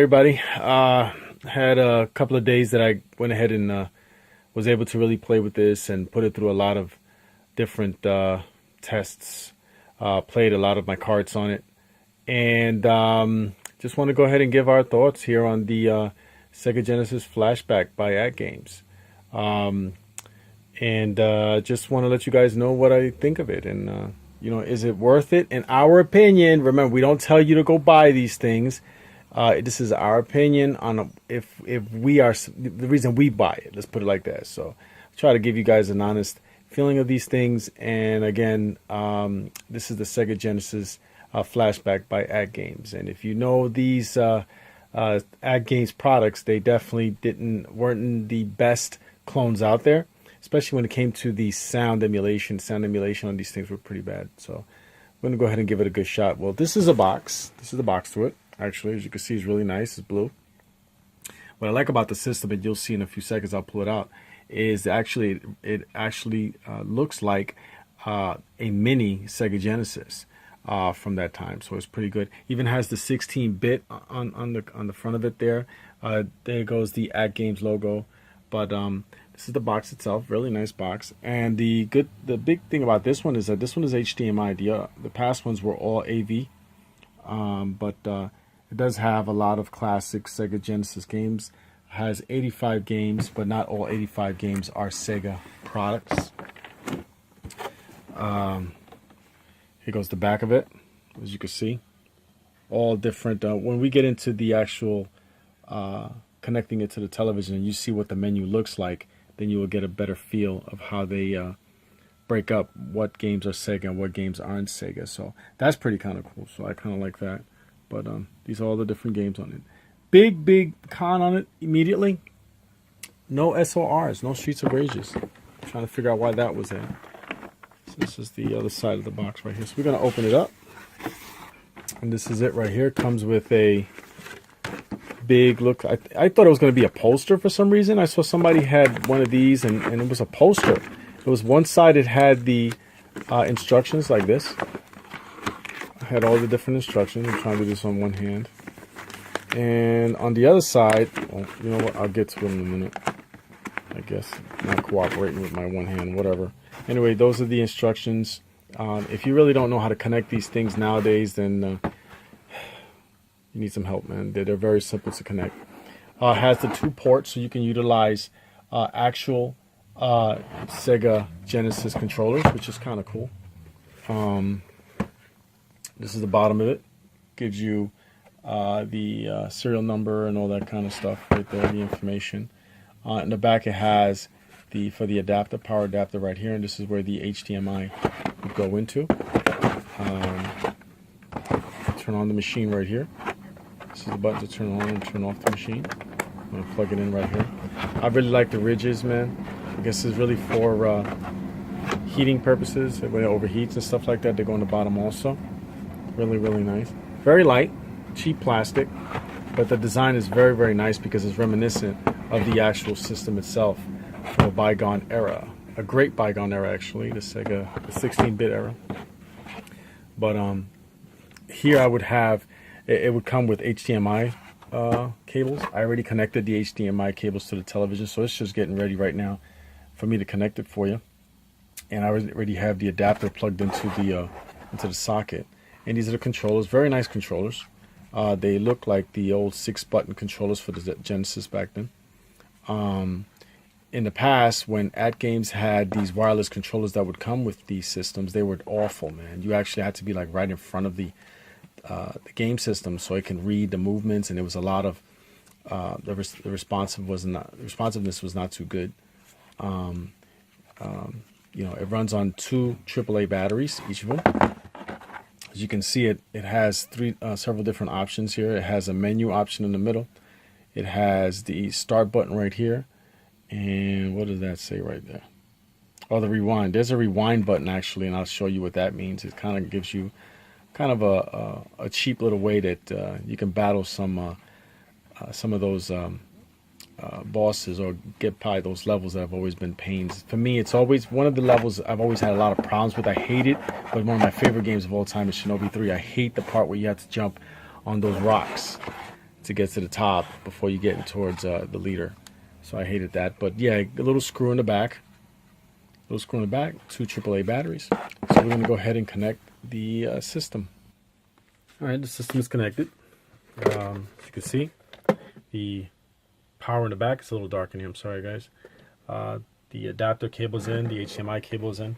everybody. Had a couple of days that I went ahead and was able to really play with this and put it through a lot of different tests. Played a lot of my cards on it, and just want to go ahead and give our thoughts here on the Sega Genesis Flashback by Atgames. Just want to let you guys know what I think of it, and is it worth it? In our opinion, remember, we don't tell you to go buy these things. This is our opinion on if we are the reason we buy it. Let's put it like that. So I try to give you guys an honest feeling of these things. And again, this is the Sega Genesis Flashback by Atgames. And if you know these Atgames products, they definitely weren't the best clones out there, especially when it came to the sound emulation. Sound emulation on these things were pretty bad. So I'm going to go ahead and give it a good shot. Well, this is a box. This is the box to it. Actually, as you can see, it's really nice. It's blue. What I like about the system, and you'll see in a few seconds, I'll pull it out, is it actually looks like a mini Sega Genesis from that time. So it's pretty good. Even has the 16-bit on the front of it there. There goes the Atgames logo. But this is the box itself. Really nice box. And the big thing about this one is that this one is HDMI. The past ones were all AV. But it does have a lot of classic Sega Genesis games. It has 85 games, but not all 85 games are Sega products. Here goes the back of it, as you can see. All different. When we get into the actual connecting it to the television and you see what the menu looks like, then you will get a better feel of how they break up what games are Sega and what games aren't Sega. So that's pretty kind of cool. So I kind of like that. But these are all the different games on it. Big con on it immediately. No SORs, no Streets of Rages. I'm trying to figure out why that was there. So this is the other side of the box right here. So we're going to open it up. And this is it right here. It comes with a big look. I thought it was going to be a poster for some reason. I saw somebody had one of these and it was a poster. It was one side, it had the instructions like this. I had all the different instructions. I'm trying to do this on one hand. And on the other side, well, you know what? I'll get to it in a minute. I guess not cooperating with my one hand, whatever. Anyway, those are the instructions. If you really don't know how to connect these things nowadays, then you need some help, man. They're very simple to connect. It has the 2 ports, so you can utilize actual Sega Genesis controllers, which is kind of cool. This is the bottom of it. Gives you the serial number and all that kind of stuff right there, the information. In the back, it has for the adapter, power adapter right here, and this is where the HDMI would go into. Turn on the machine right here. This is the button to turn on and turn off the machine. I'm going to plug it in right here. I really like the ridges, man. I guess it's really for heating purposes. When it overheats and stuff like that, they go on the bottom also. Really, really nice. Very light, cheap plastic, but the design is very, very nice because it's reminiscent of the actual system itself from a bygone era. A great bygone era, actually, the Sega, the 16-bit era. But here I would have, it would come with HDMI cables. I already connected the HDMI cables to the television, so it's just getting ready right now for me to connect it for you. And I already have the adapter plugged into the socket. And these are the controllers, very nice controllers. They look like the old 6-button controllers for the Genesis back then. In the past, when Atgames had these wireless controllers that would come with these systems, they were awful, man. You actually had to be like right in front of the game system so it can read the movements, and there was a lot of the responsiveness was not too good. It runs on 2 AAA batteries, each of them. As you can see, it has several different options here. It has a menu option in the middle. It has the start button right here. And what does that say right there? Oh, the rewind. There's a rewind button, actually, and I'll show you what that means. It kind of gives you kind of a cheap little way that you can battle some of those bosses or get by those levels that have always been pains. For me, it's always one of the levels I've always had a lot of problems with. I hate it, but one of my favorite games of all time is Shinobi 3. I hate the part where you have to jump on those rocks. to get to the top before you get towards the leader. So I hated that. But yeah, a little screw in the back. Little screw in the back, 2 AAA batteries. So we're going to go ahead and connect the system. All right, the system is connected. As you can see, the power in the back is a little dark in here. I'm sorry, guys. The adapter cable's in, the HDMI cable's in,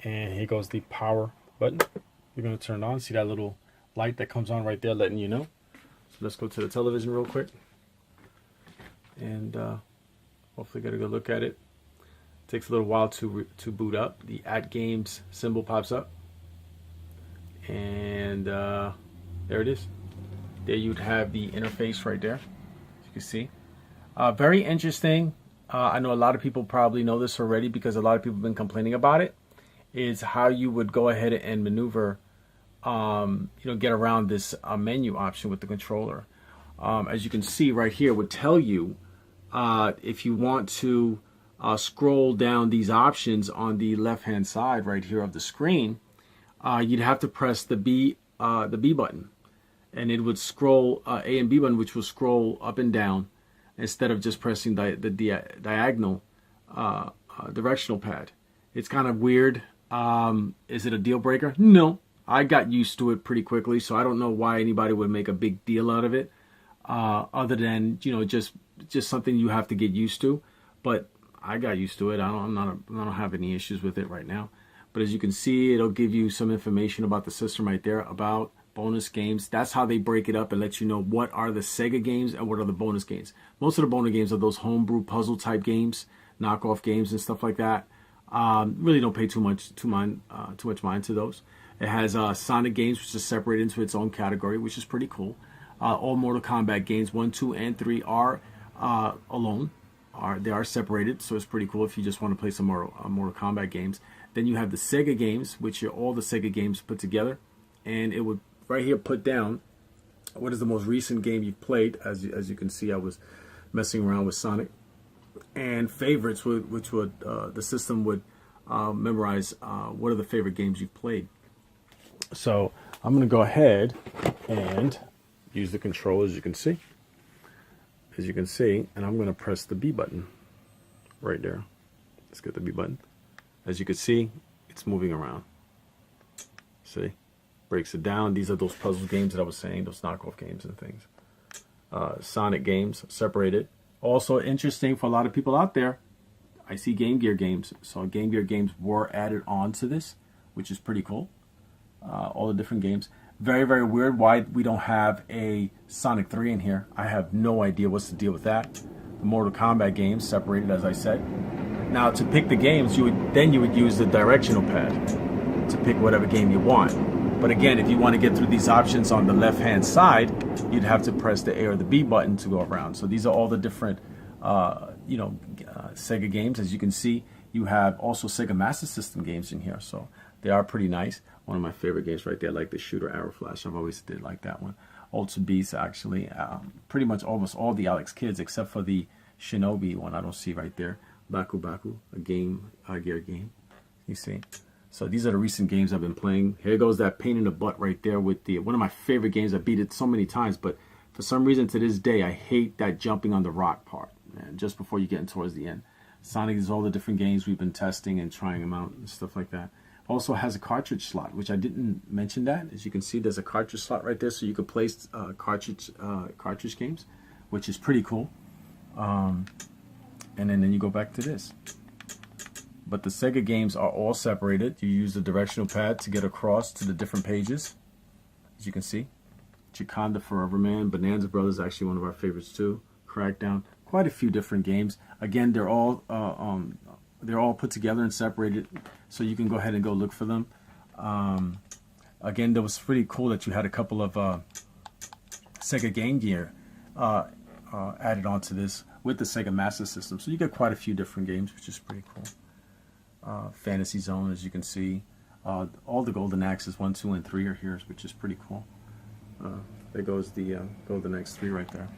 and here goes the power button. We're going to turn it on. See that little light that comes on right there letting you know. So let's go to the television real quick, and hopefully get a good look at it. Takes a little while to boot up. The Atgames symbol pops up, and there it is. There you'd have the interface right there, as you can see. Very interesting. I know a lot of people probably know this already because a lot of people have been complaining about it. Is how you would go ahead and maneuver, get around this menu option with the controller. As you can see right here, would tell you if you want to scroll down these options on the left-hand side right here of the screen, you'd have to press the B button, and it would scroll A and B button, which will scroll up and down, instead of just pressing the diagonal directional pad. It's kind of weird. Is it a deal breaker? No. I got used to it pretty quickly, so I don't know why anybody would make a big deal out of it, other than just something you have to get used to. But I got used to it. I don't have any issues with it right now. But as you can see, it'll give you some information about the system right there, about bonus games. That's how they break it up and let you know what are the Sega games and what are the bonus games. Most of the bonus games are those homebrew puzzle type games, knockoff games and stuff like that. Really don't pay too much mind to those. It has Sonic games, which is separated into its own category, which is pretty cool. All Mortal Kombat games 1, 2, and 3 are alone. They are separated, so it's pretty cool if you just want to play some more Mortal Kombat games. Then you have the Sega games, which are all the Sega games put together, and it would right here put down what is the most recent game you've played. As you can see, I was messing around with Sonic, and favorites, which would the system would memorize what are the favorite games you've played. So I'm going to go ahead and use the control, as you can see, and I'm going to press the B button right there. Let's get the B button. As you can see, it's moving around. See? Breaks it down. These are those puzzle games that I was saying, those knockoff games and things. Sonic games, separated. Also interesting for a lot of people out there, I see Game Gear games. So Game Gear games were added on to this, which is pretty cool. All the different games. Very, very weird why we don't have a Sonic 3 in here. I have no idea what's the deal with that. The Mortal Kombat games separated, as I said. Now, to pick the games, you would use the directional pad to pick whatever game you want. But again, if you want to get through these options on the left-hand side, you'd have to press the A or the B button to go around. So these are all the different, Sega games. As you can see, you have also Sega Master System games in here. So they are pretty nice. One of my favorite games right there, like the shooter Arrow Flash. I've always did like that one. Ultra Beast, actually. Pretty much almost all the Alex Kids, except for the Shinobi one I don't see right there. Baku Baku, a Gear game. You see? So these are the recent games I've been playing. Here goes that pain in the butt right there with one of my favorite games. I beat it so many times, but for some reason to this day, I hate that jumping on the rock part, man, just before you get in towards the end. Sonic is all the different games we've been testing and trying them out and stuff like that. Also has a cartridge slot, which I didn't mention that. As you can see, there's a cartridge slot right there, so you could place cartridge games, which is pretty cool. And then you go back to this. But the Sega games are all separated. You use the directional pad to get across to the different pages. As you can see, Chiconda Forever Man, Bonanza Brothers, actually one of our favorites too. Crackdown, quite a few different games. Again, they're all put together and separated, so you can go ahead and go look for them. Again, that was pretty cool that you had a couple of Sega Game Gear added onto this with the Sega Master System. So you get quite a few different games, which is pretty cool. Fantasy Zone, as you can see. All the Golden Axes 1, 2, and 3 are here, which is pretty cool. There goes the Golden Axe 3 right there.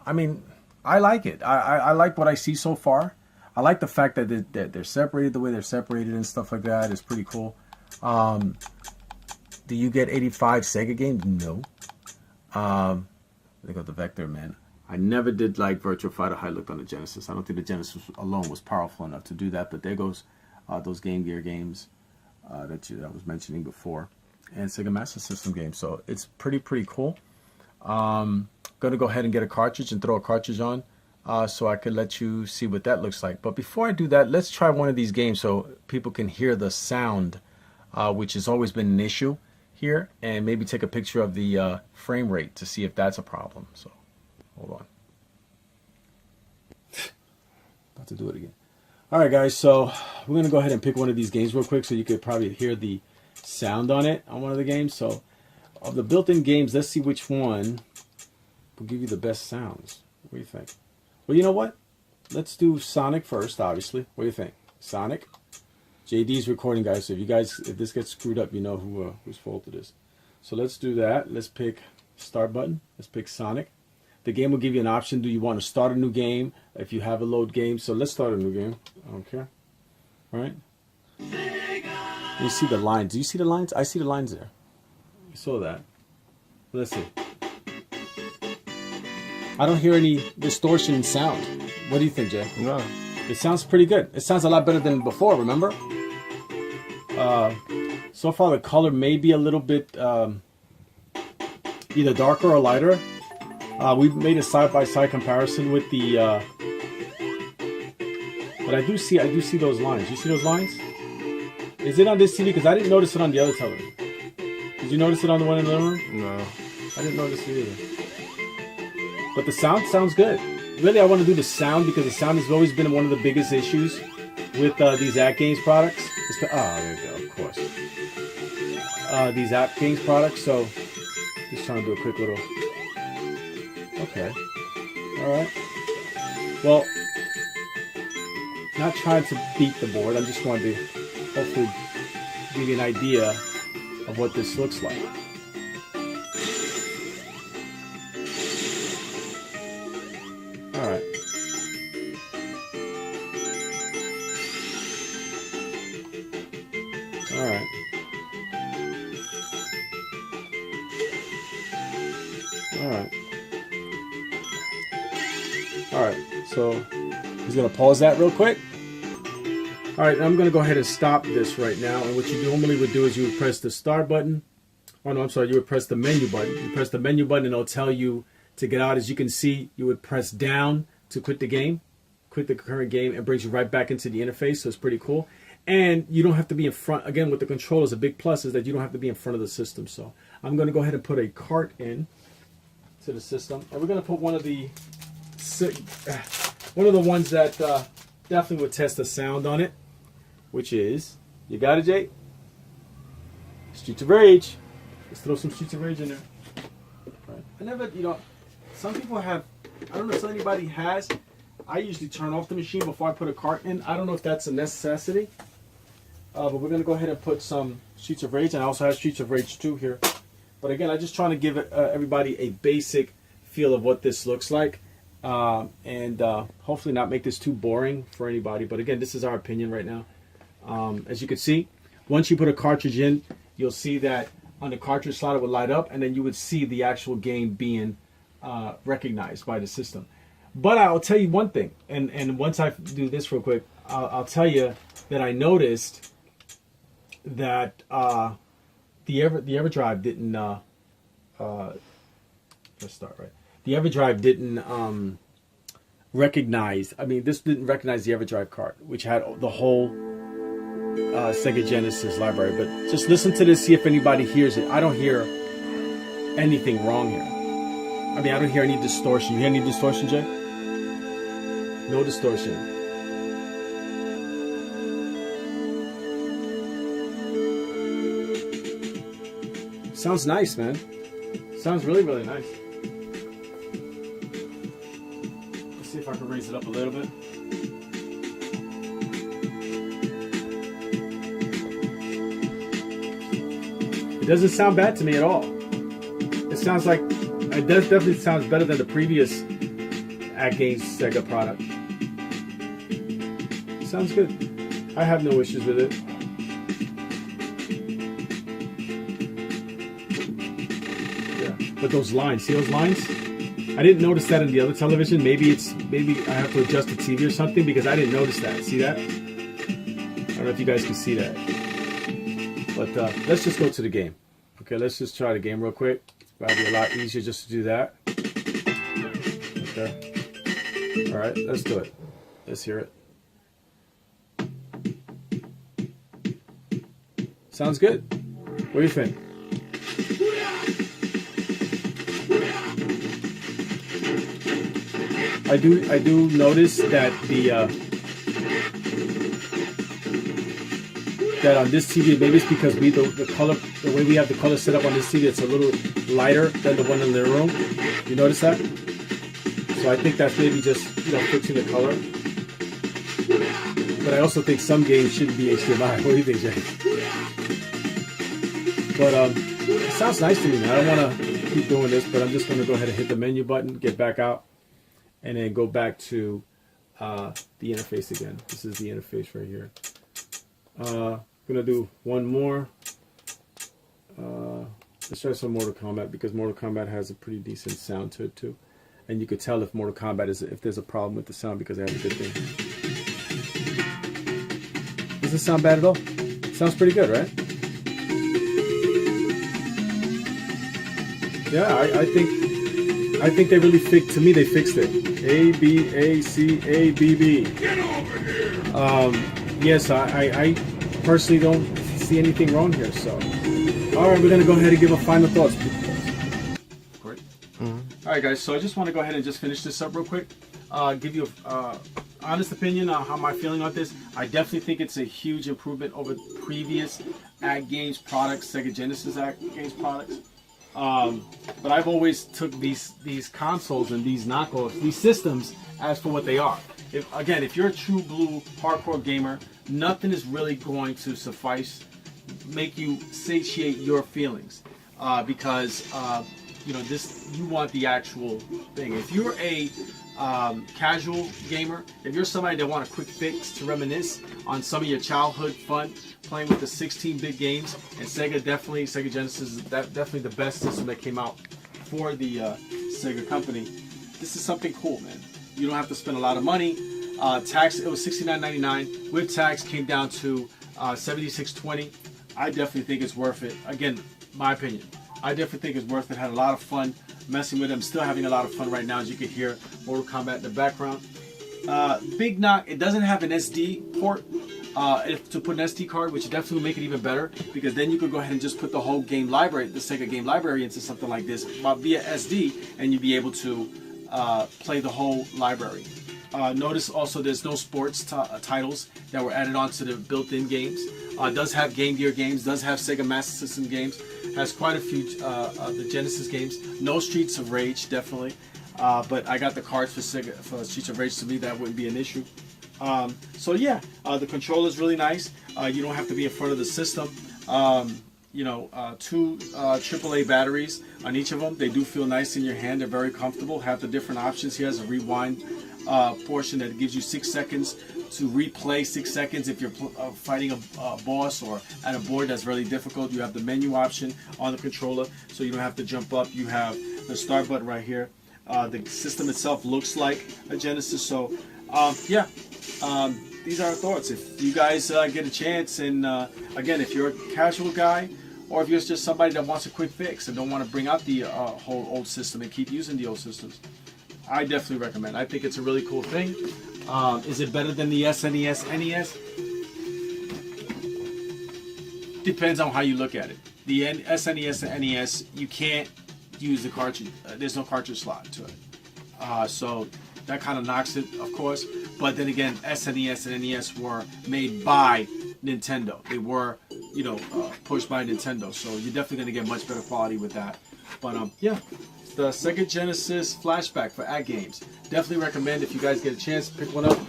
I mean, I like it. I like what I see so far. I like the fact that they're separated the way they're separated and stuff like that. It's pretty cool. Do you get 85 Sega games? No. Think of the Vector, man. I never did like Virtua Fighter how it looked on the Genesis. I don't think the Genesis alone was powerful enough to do that. But there goes those Game Gear games that I was mentioning before, and Sega Master System games. So it's pretty cool. Gonna go ahead and get a cartridge and throw a cartridge on so I could let you see what that looks like. But before I do that, let's try one of these games so people can hear the sound, which has always been an issue here, and maybe take a picture of the frame rate to see if that's a problem. So hold on. About to do it again. All right, guys, so we're going to go ahead and pick one of these games real quick so you could probably hear the sound on it on one of the games. So of the built-in games, let's see which one will give you the best sounds. What do you think? Well, you know what? Let's do Sonic first, obviously. What do you think? Sonic? JD's recording, guys, so if this gets screwed up, you know whose fault it is. So let's do that. Let's pick Start button. Let's pick Sonic. The game will give you an option. Do you want to start a new game? If you have a load game. So let's start a new game. Okay. All right. You see the lines. Do you see the lines? I see the lines there. You saw that. Let's see. I don't hear any distortion in sound. What do you think, Jay? No. It sounds pretty good. It sounds a lot better than before, remember? So far the color may be a little bit either darker or lighter. We made a side-by-side comparison with the but I do see those lines. You see those lines? Is it on this TV? Because I didn't notice it on the other television. Did you notice it on the one in the living room? No. I didn't notice it either. But the sound sounds good. Really, I want to do the sound because the sound has always been one of the biggest issues with these Atgames products. There you go, of course. These Atgames products. So, just trying to do a quick little. Okay. All right. Well, not trying to beat the board. I'm just going to hopefully give you an idea of what this looks like. All right. All right. All right. All right. So he's going to pause that real quick. All right. I'm going to go ahead and stop this right now. And what you normally would do is you would press the start button. Oh, no, I'm sorry. You would press the menu button. You press the menu button and it'll tell you to get out. As you can see, you would press down to quit the game, quit the current game, and brings you right back into the interface. So it's pretty cool. And you don't have to be in front. Again, with the controllers, a big plus is that you don't have to be in front of the system. So I'm going to go ahead and put a cart in to the system. And we're going to put one of the ones that definitely would test the sound on it, which is, you got it, Jay? Streets of Rage. Let's throw some Streets of Rage in there. Right. I never, some people have, I don't know if anybody has. I usually turn off the machine before I put a cart in. I don't know if that's a necessity. But we're going to go ahead and put some Streets of Rage. And I also have Streets of Rage 2 here. But again, I'm just trying to give everybody a basic feel of what this looks like. And hopefully not make this too boring for anybody. But again, this is our opinion right now. As you can see, once you put a cartridge in, you'll see that on the cartridge slot it would light up. And then you would see the actual game being recognized by the system. But I'll tell you one thing. And once I do this real quick, I'll tell you that I noticed that the EverDrive didn't let's start right. The EverDrive didn't recognize. I mean, this didn't recognize the EverDrive card, which had the whole Sega Genesis library. But just listen to this, see if anybody hears it. I don't hear anything wrong here. I mean, I don't hear any distortion. You hear any distortion, Jay? No distortion. Sounds nice, man. Sounds really, really nice. Let's see if I can raise it up a little bit. It doesn't sound bad to me at all. It sounds like, it definitely sounds better than the previous Atgames Sega product. It sounds good. I have no issues with it. Yeah. But those lines, see those lines? I didn't notice that in the other television. Maybe I have to adjust the TV or something because I didn't notice that. See that? I don't know if you guys can see that. But let's just go to the game. Okay, let's just try the game real quick. It's probably a lot easier just to do that. Okay. All right, let's do it. Let's hear it. Sounds good. What do you think? I do notice that that on this TV, maybe it's because the way we have the color set up on this TV, it's a little lighter than the one in the room. You notice that? So I think that's maybe just fixing the color. But I also think some games shouldn't be HDMI. What do you think, Jay? But it sounds nice to me, man. I don't want to keep doing this, but I'm just going to go ahead and hit the menu button, get back out, and then go back to the interface again. This is the interface right here. I'm going to do one more. Let's try some Mortal Kombat because Mortal Kombat has a pretty decent sound to it too. And you could tell if Mortal Kombat if there's a problem with the sound because they have a good thing. Doesn't sound bad at all. Sounds pretty good, right? Yeah, I think they really fixed. To me, they fixed it. A-B-A-C-A-B-B. Get over here. Yes, I personally don't see anything wrong here. So, all right, we're gonna go ahead and give a final thoughts. Great. Mm-hmm. All right, guys. So I just want to go ahead and just finish this up real quick. Give you a honest opinion on how my feeling on this. I definitely think it's a huge improvement over previous Atgames products, Sega Genesis Atgames products. But I've always took these consoles and these knockoffs, these systems, as for what they are. If you're a true blue hardcore gamer, nothing is really going to make you satiate your feelings, because you want the actual thing. If you're a casual gamer, if you're somebody that want a quick fix to reminisce on some of your childhood fun playing with the 16-bit games, and Sega Genesis is definitely the best system that came out for the Sega company. This is something cool, man. You don't have to spend a lot of money. Tax, it was $69.99. With tax, came down to $76.20. I definitely think it's worth it. Again, my opinion. I definitely think it's worth it. Had a lot of fun messing with them. Still having a lot of fun right now, as you can hear Mortal Kombat in the background. Big knock, it doesn't have an SD port to put an SD card, which definitely will make it even better, because then you could go ahead and just put the whole game library, the Sega game library, into something like this via SD, and you'd be able to play the whole library. Notice also there's no sports titles that were added onto the built-in games. Does have Game Gear games, does have Sega Master System games, has quite a few the Genesis games. No Streets of Rage, definitely. But I got the cards for Streets of Rage. To me, that wouldn't be an issue. So yeah, the controller is really nice. You don't have to be in front of the system. Two AAA batteries on each of them. They do feel nice in your hand. They're very comfortable. Have the different options. He has a rewind portion that gives you 6 seconds to replay, 6 seconds if you're fighting a boss or at a board that's really difficult. You have the menu option on the controller, so you don't have to jump up. You have the start button right here. The system itself looks like a Genesis. So these are our thoughts. If you guys get a chance, and again, if you're a casual guy, or if you're just somebody that wants a quick fix and don't want to bring out the whole old system and keep using the old systems, I definitely recommend. I think it's a really cool thing. Is it better than the SNES, NES? Depends on how you look at it. The SNES and NES, you can't use the cartridge. There's no cartridge slot to it. So that kind of knocks it, of course. But then again, SNES and NES were made by Nintendo. They were, pushed by Nintendo. So you're definitely going to get much better quality with that. But yeah, the Sega Genesis Flashback for Atgames. Definitely recommend if you guys get a chance, pick one up.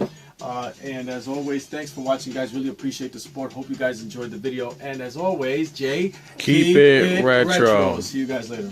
And as always, thanks for watching, guys. Really appreciate the support. Hope you guys enjoyed the video. And as always, Jay, keep it retro. See you guys later.